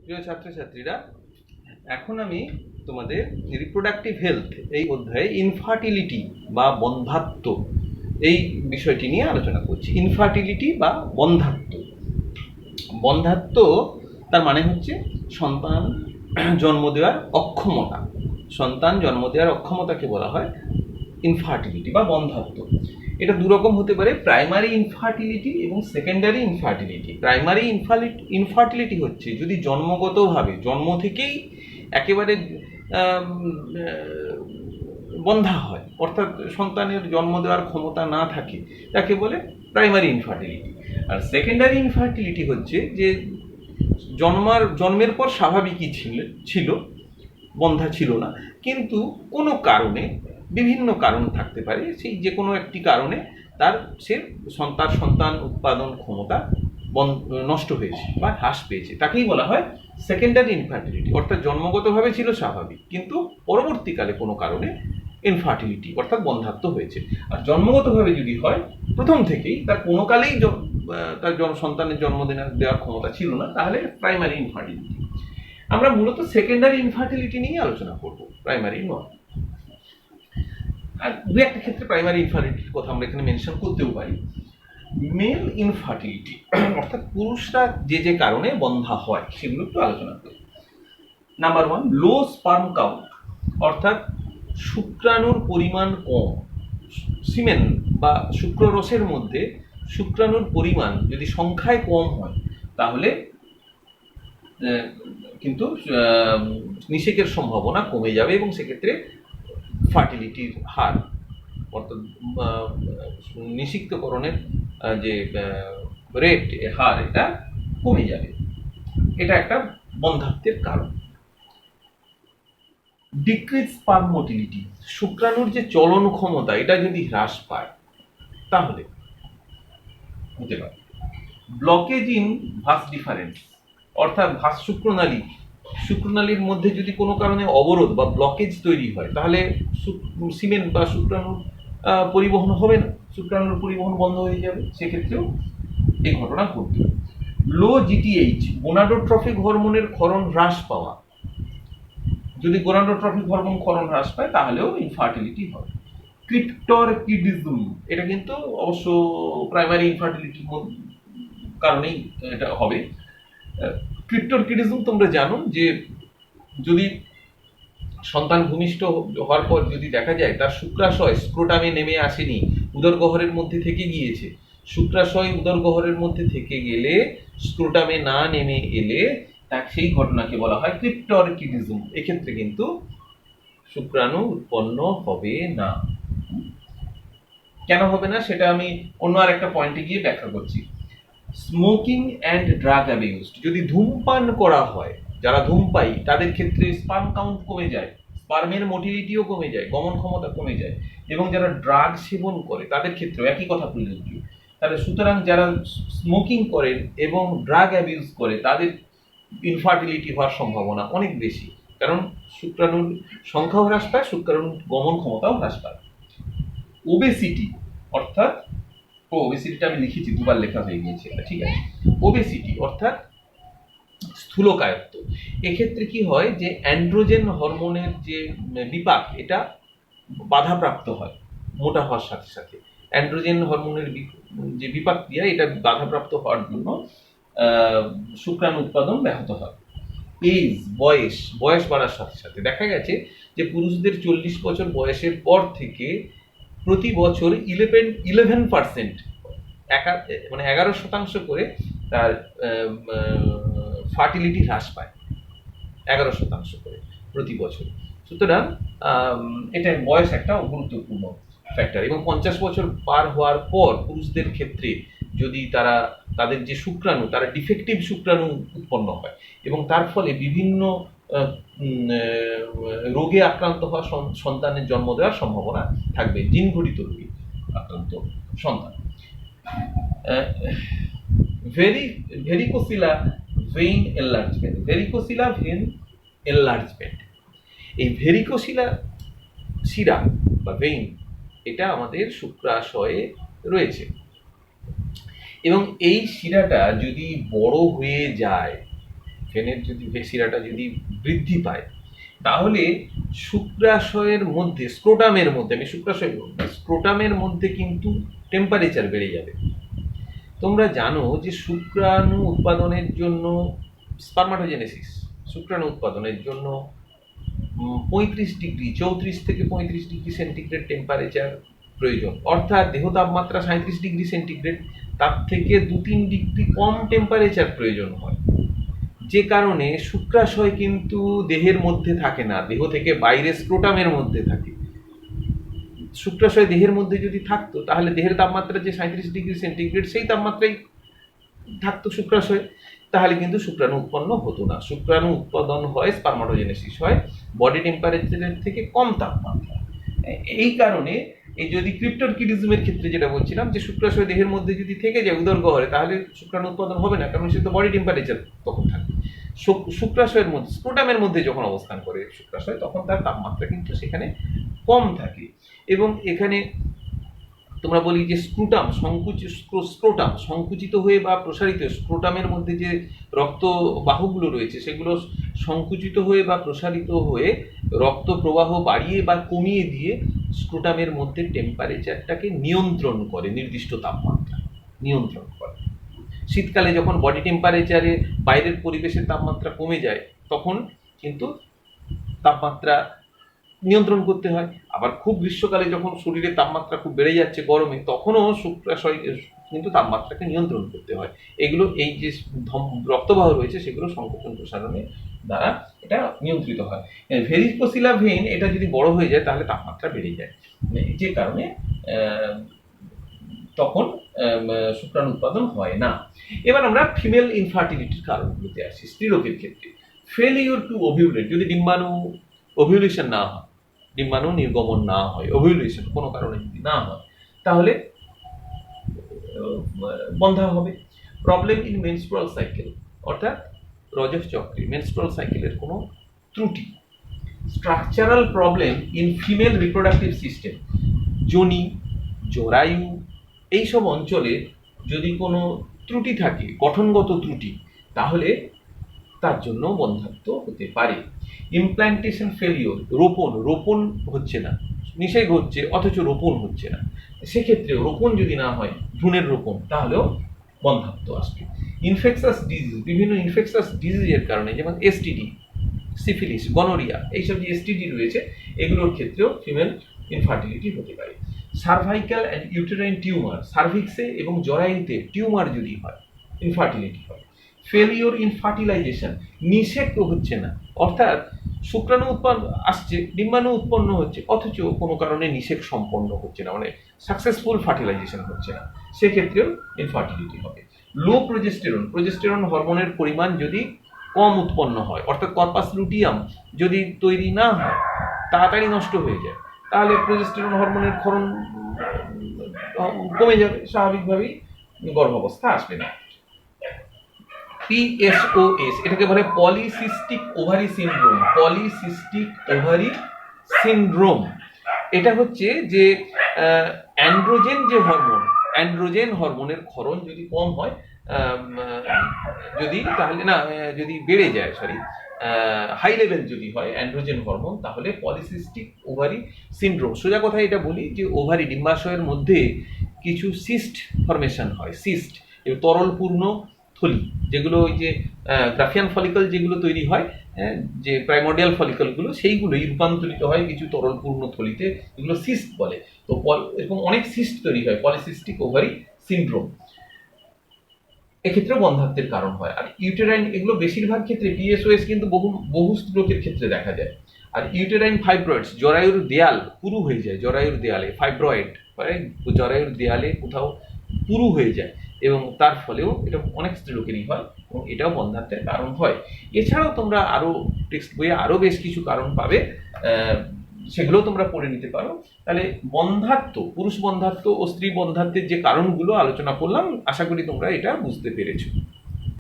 প্রিয় ছাত্রছাত্রীরা, এখন আমি তোমাদের রিপ্রোডাক্টিভ হেলথ এই অধ্যায়ে ইনফার্টিলিটি বা বন্ধ্যাত্ব এই বিষয়টি নিয়ে আলোচনা করছি। ইনফার্টিলিটি বা বন্ধ্যাত্ব। বন্ধ্যাত্ব তার মানে হচ্ছে সন্তান জন্ম দেওয়ার অক্ষমতা। সন্তান জন্ম দেওয়ার অক্ষমতাকে বলা হয় ইনফার্টিলিটি বা বন্ধ্যাত্ব। এটা দুরকম হতে পারে, প্রাইমারি ইনফার্টিলিটি এবং সেকেন্ডারি ইনফার্টিলিটি। প্রাইমারি ইনফার্টিলিটি হচ্ছে যদি জন্মগতভাবে জন্ম থেকেই একেবারে বন্ধা হয়, অর্থাৎ সন্তানের জন্ম দেওয়ার ক্ষমতা না থাকে, তাকে বলে প্রাইমারি ইনফার্টিলিটি। আর সেকেন্ডারি ইনফার্টিলিটি হচ্ছে যে জন্মের পর স্বাভাবিকই ছিল, বন্ধা ছিল না, কিন্তু কোনো কারণে, বিভিন্ন কারণ থাকতে পারে, সেই যে কোনো একটি কারণে তার সন্তান উৎপাদন ক্ষমতা নষ্ট হয়েছে বা হ্রাস পেয়েছে, তাকেই বলা হয় সেকেন্ডারি ইনফার্টিলিটি। অর্থাৎ জন্মগতভাবে ছিল স্বাভাবিক, কিন্তু পরবর্তীকালে কোনো কারণে ইনফার্টিলিটি অর্থাৎ বন্ধ্যাত্ব হয়েছে। আর জন্মগতভাবে যদি হয়, প্রথম থেকেই তার কোনো কালেই তার সন্তানের জন্ম দেওয়ার ক্ষমতা ছিল না, তাহলে প্রাইমারি ইনফার্টিলিটি। আমরা মূলত সেকেন্ডারি ইনফার্টিলিটি নিয়ে আলোচনা করব, প্রাইমারি নয়। আর দু একটা ক্ষেত্রে প্রাইমারি ইনফার্টিলিটির কথা আমরা এখানে মেনশন করতেও পারি। মেল ইনফার্টিলিটি অর্থাৎ পুরুষরা যে যে কারণে বন্ধা হয় সেগুলো একটু আলোচনা করি। নাম্বার 1, লো স্পার্ম কাউন্ট, অর্থাৎ শুক্রাণুর পরিমাণ কম। সিমেন বা শুক্ররসের মধ্যে শুক্রাণুর পরিমাণ যদি সংখ্যায় কম হয়, তাহলে কিন্তু নিষেকের সম্ভাবনা কমে যাবে এবং সেক্ষেত্রে ফার্টিলিটির হার অর্থাৎ নিষিক্তকরণের যে রেট হার এটা কমে যাবে। এটা একটা বন্ধ্যাত্বের কারণ। ডিক্রিজ স্পার্ম মোটিলিটি, শুক্রাণুর যে চলন ক্ষমতা এটা যদি হ্রাস পায় তাহলে হতে পারে। ব্লকেজ ইন ভাস ডিফারেন্স, অর্থাৎ ভাস শুক্রনালীর মধ্যে যদি কোনো কারণে অবরোধ বা ব্লকেজ তৈরি হয়, তাহলে সিমেন বা শুক্রাণুর পরিবহন হবে না, শুক্রাণুর পরিবহন বন্ধ হয়ে যাবে, সেক্ষেত্রেও এই ঘটনা ঘটবে। লো জিটিএইচ, গোনাডোট্রফিক হরমোনের ক্ষরণ হ্রাস পাওয়া, যদি গোনাডোট্রফিক হরমোন ক্ষরণ হ্রাস পায় তাহলেও ইনফার্টিলিটি হবে। ক্রিপ্টরকিডিজম, এটা কিন্তু অবশ্য প্রাইমারি ইনফার্টিলিটির কারণেই এটা হবে। ক্রিপ্টরকিডিজম তোমরা জানো যে যদি সন্তান ভূমিষ্ঠ হওয়ার পর যদি দেখা যায় তার শুক্রাশয় স্ক্রোটামে নেমে আসেনি, উদরগহ্বরের মধ্যে থেকে গিয়েছে, শুক্রাশয় উদরগহ্বরের মধ্যে থেকে গেলে, স্ক্রোটামে না নেমে এলে, সেই ঘটনাকে বলা হয় ক্রিপ্টরকিডিজম। এক্ষেত্রে কিন্তু শুক্রাণু উৎপন্ন হবে না। কেন হবে না সেটা আমি অন্য আর একটা পয়েন্টে গিয়ে ব্যাখ্যা করছি। স্মোকিং অ্যান্ড ড্রাগ অ্যাবিউজড, যদি ধূমপান করা হয়, যারা ধূমপাই তাদের ক্ষেত্রে স্পার্ম কাউন্ট কমে যায়, স্পার্মের মোটিলিটিও কমে যায়, গমন ক্ষমতা কমে যায়, এবং যারা ড্রাগ সেবন করে তাদের ক্ষেত্রেও একই কথা প্রযোজ্য। তাহলে সুতরাং যারা স্মোকিং করেন এবং ড্রাগ অ্যাবিউজ করে তাদের ইনফার্টিলিটি হওয়ার সম্ভাবনা অনেক বেশি, কারণ শুক্রাণুর সংখ্যাও হ্রাস পায়, শুক্রাণুর গমন ক্ষমতাও হ্রাস পায়। ওবেসিটি, অর্থাৎ ওবেসিটিটা আমি লিখেছি, দুবার লেখা হয়ে গিয়েছে, ঠিক আছে। ওবেসিটি অর্থাৎ স্থূলকায়ত্ব। এক্ষেত্রে কি হয় যে অ্যান্ড্রোজেন হরমোনের যে বিপাক এটা বাধাপ্রাপ্ত হয় মোটা হওয়ার সাথে সাথে। অ্যান্ড্রোজেন হরমোনের যে বিপাক ক্রিয়া এটা বাধাপ্রাপ্ত হওয়ার জন্য শুক্রাণু উৎপাদন ব্যাহত হয়। এজ, বয়স বাড়ার সাথে সাথে দেখা গেছে যে পুরুষদের 40 বছর বয়সের পর থেকে প্রতি বছর 11% মানে 11% করে তার ফার্টিলিটি হ্রাস পায়, 11% করে প্রতি বছর। সুতরাং এটা বয়স একটা গুরুত্বপূর্ণ ফ্যাক্টর। এবং 50 বছর পার হওয়ার পর পুরুষদের ক্ষেত্রে যদি তাদের যে শুক্রাণু, তারা ডিফেক্টিভ শুক্রাণু উৎপন্ন হয় এবং তার ফলে বিভিন্ন রোগে আক্রান্ত হওয়া সন্তানের জন্ম দেওয়ার সম্ভাবনা থাকবে, জিনঘটিত রোগে আক্রান্ত সন্তান। ভেরিকোসিলা ভেইন এনলার্জমেন্ট, ভেরিকোসিলা ভেইন এনলার্জমেন্ট, এই ভেরিকোসিলা শিরা বা ভেইন এটা আমাদের শুক্রাশয়ে রয়েছে, এবং এই শিরাটা যদি বড় হয়ে যায় ভেনের যদি শিরাটা যদি বৃদ্ধি পায়, তাহলে শুক্রাশয়ের মধ্যে, স্ক্রোটামের মধ্যে, আমি শুক্রাশয় বলবো না, স্ক্রোটামের মধ্যে কিন্তু টেম্পারেচার বেড়ে যাবে। তোমরা জানো যে শুক্রাণু উৎপাদনের জন্য, স্পারমাটোজেনেসিস, শুক্রাণু উৎপাদনের জন্য 35 ডিগ্রি 34 থেকে 35 ডিগ্রি সেন্টিগ্রেড টেম্পারেচার প্রয়োজন। অর্থাৎ দেহ তাপমাত্রা 37 ডিগ্রি সেন্টিগ্রেড, তার থেকে 2-3 ডিগ্রি কম টেম্পারেচার প্রয়োজন হয়। যে কারণে শুক্রাশয় কিন্তু দেহের মধ্যে থাকে না, দেহ থেকে বাইরে স্ক্রোটামের মধ্যে থাকে। শুক্রাশয় দেহের মধ্যে যদি থাকতো, তাহলে দেহের তাপমাত্রা যে 37 ডিগ্রি সেন্টিগ্রেড, সেই তাপমাত্রাই থাকতো শুক্রাশয়, তাহলে কিন্তু শুক্রাণু উৎপন্ন হতো না। শুক্রাণু উৎপাদন হয়, স্পারমাটোজেনেসিস হয় বডি টেম্পারেচারের থেকে কম তাপমাত্রা। এই কারণে এই যদি ক্রিপ্টোরকিডিজমের ক্ষেত্রে যেটা বলছিলাম, যে শুক্রাশয় দেহের মধ্যে যদি থেকে যায় উদরগহরে, তাহলে শুক্রাণু উৎপাদন হবে না, কারণ সে তো বডি টেম্পারেচার তখন থাকে। শুক্রাশয়ের মধ্যে, স্ক্রোটামের মধ্যে যখন অবস্থান করে শুক্রাশয়, তখন তার তাপমাত্রা কিন্তু সেখানে কম থাকে। এবং এখানে তোমরা বলি যে স্ক্রোটাম সংকুচিত হয়ে বা প্রসারিত, স্ক্রোটামের মধ্যে যে রক্ত বাহুগুলো রয়েছে সেগুলো সংকুচিত হয়ে বা প্রসারিত হয়ে রক্ত প্রবাহ বাড়িয়ে বা কমিয়ে দিয়ে স্ক্রোটামের মধ্যে টেম্পারেচারটাকে নিয়ন্ত্রণ করে, নির্দিষ্ট তাপমাত্রা নিয়ন্ত্রণ করে। শীতকালে যখন বডি টেম্পারেচারে বাইরের পরিবেশের তাপমাত্রা কমে যায়, তখন কিন্তু তাপমাত্রা নিয়ন্ত্রণ করতে হয়। আবার খুব গ্রীষ্মকালে যখন শরীরের তাপমাত্রা খুব বেড়ে যাচ্ছে গরমে, তখনও শুক্রাশয় কিন্তু তাপমাত্রাকে নিয়ন্ত্রণ করতে হয়। এগুলো, এই যে রক্তবাহ রয়েছে, সেগুলো সংকোচন প্রসারণের দ্বারা এটা নিয়ন্ত্রিত হয়। ভেরিকোসিলা ভেইন এটা যদি বড় হয়ে যায়, তাহলে তাপমাত্রা বেড়ে যায়, যে কারণে তখন শুক্রাণু উৎপাদন হয় না। এবার আমরা ফিমেল ইনফার্টিলিটির কারণগুলোতে আসি। স্ত্রীরোগের ক্ষেত্রে ফেলিওর টু ওভিউলেট, যদি ডিম্বাণু ওভিউলেশন না হয়, ডিম্বাণু নির্গমন না হয়, ওভিউলেশন কোনো কারণে যদি না হয়, তাহলে বন্ধা হবে। প্রবলেম ইন মেনস্ট্রুয়াল সাইকেল, অর্থাৎ রজস চক্রে মেনস্ট্রুয়াল সাইকেলের কোনো ত্রুটি। Structural problem in female reproductive system, যোনি, জরায়ু, এইসব অঞ্চলে যদি কোনো ত্রুটি থাকে, গঠনগত ত্রুটি, তাহলে তার জন্য বন্ধ্যাত্ব হতে পারে। ইমপ্ল্যান্টেশন ফেলিওর, রোপণ হচ্ছে না, নিষেধ হচ্ছে অথচ রোপণ হচ্ছে না, সেক্ষেত্রে রোপণ যদি না হয়, ভ্রূণের রোপণ, তাহলেও বন্ধ্যাত্ব আসবে। ইনফেকশাস ডিজিজ, বিভিন্ন ইনফেকশাস ডিজিজের কারণে, যেমন এসটিডি, সিফিলিস, গনোরিয়া, এইসব যে এসটিডি রয়েছে, এগুলোর ক্ষেত্রেও ফিমেল ইনফার্টিলিটি হতে পারে। সার্ভাইকাল অ্যান্ড ইউটেরাইন টিউমার, সার্ভিক্সে এবং জরায়ুতে টিউমার যদি হয়, ইনফার্টিলিটি হয়। ফেলিওর ইন ফার্টিলাইজেশন, নিষেক হচ্ছে না, অর্থাৎ শুক্রাণু উৎপন্ন আসছে, ডিম্বাণু উৎপন্ন হচ্ছে, অথচ কোনো কারণে নিষেক সম্পন্ন হচ্ছে না, মানে সাকসেসফুল ফার্টিলাইজেশন হচ্ছে না, সেক্ষেত্রেও ইনফার্টিলিটি হবে। লো প্রজেস্টেরন হরমোনের পরিমাণ যদি কম উৎপন্ন হয়, অর্থাৎ কর্পাস লুটিয়াম যদি তৈরি না হয়, তাড়াতাড়ি নষ্ট হয়ে যায়, তাহলে প্রজেস্টেরন হরমোনের ক্ষরণ কমে যাবে, স্বাভাবিকভাবেই গর্ভাবস্থা আসবে না। PSOS, এটাকে বলে polycystic ovary syndrome. Polycystic ovary syndrome, এটা হচ্ছে যে অ্যান্ড্রোজেন হরমোনের ক্ষরণ যদি কম হয়, যদি বেড়ে যায়, হাই লেভেল যদি হয় অ্যান্ড্রোজেন হরমোন, তাহলে পলিসিস্টিক ওভারি সিনড্রোম। সোজা কথায় এটা বলি যে ওভারি, ডিম্বাশয়ের মধ্যে কিছু সিস্ট ফরমেশন হয়, সিস্ট, তরলপূর্ণ থলি, যেগুলো ওই যে গ্রাফিয়ান ফলিকল যেগুলো তৈরি হয়, যে প্রাইমোডিয়াল ফলিকলগুলো, সেইগুলোই রূপান্তরিত হয় কিছু তরলপূর্ণ থলিতে, এগুলো সিস্ট বলে। তো এরকম অনেক সিস্ট তৈরি হয়, পলিসিস্টিক ওভারি সিনড্রোম, এক্ষেত্রে বন্ধ্যাত্বের কারণ হয়। আর ইউটেরাইন, এগুলো বেশিরভাগ ক্ষেত্রে PSOS কিন্তু বহু স্ত্রীরোগের ক্ষেত্রে দেখা যায়। আর ইউটেরাইন ফাইব্রয়েডস, জরায়ুর দেয়াল পুরু হয়ে যায়, জরায়ুর দেয়ালে ফাইব্রয়েড, জরায়ুর দেয়ালে কোথাও পুরু হয়ে যায়, এবং তার ফলেও এটা অনেক স্ত্রীরোগেরই হয়, এবং এটাও বন্ধ্যাত্বের কারণ হয়। এছাড়াও তোমরা আরও টেক্সট বইয়ে আরও বেশ কিছু কারণ পাবে, সেগুলো তোমরা পড়ে নিতে পারো। তাহলে বন্ধ্যাত্ব, পুরুষ বন্ধ্যাত্ব ও স্ত্রী বন্ধ্যাত্বের যে কারণগুলো আলোচনা করলাম, আশা করি তোমরা এটা বুঝতে পেরেছো।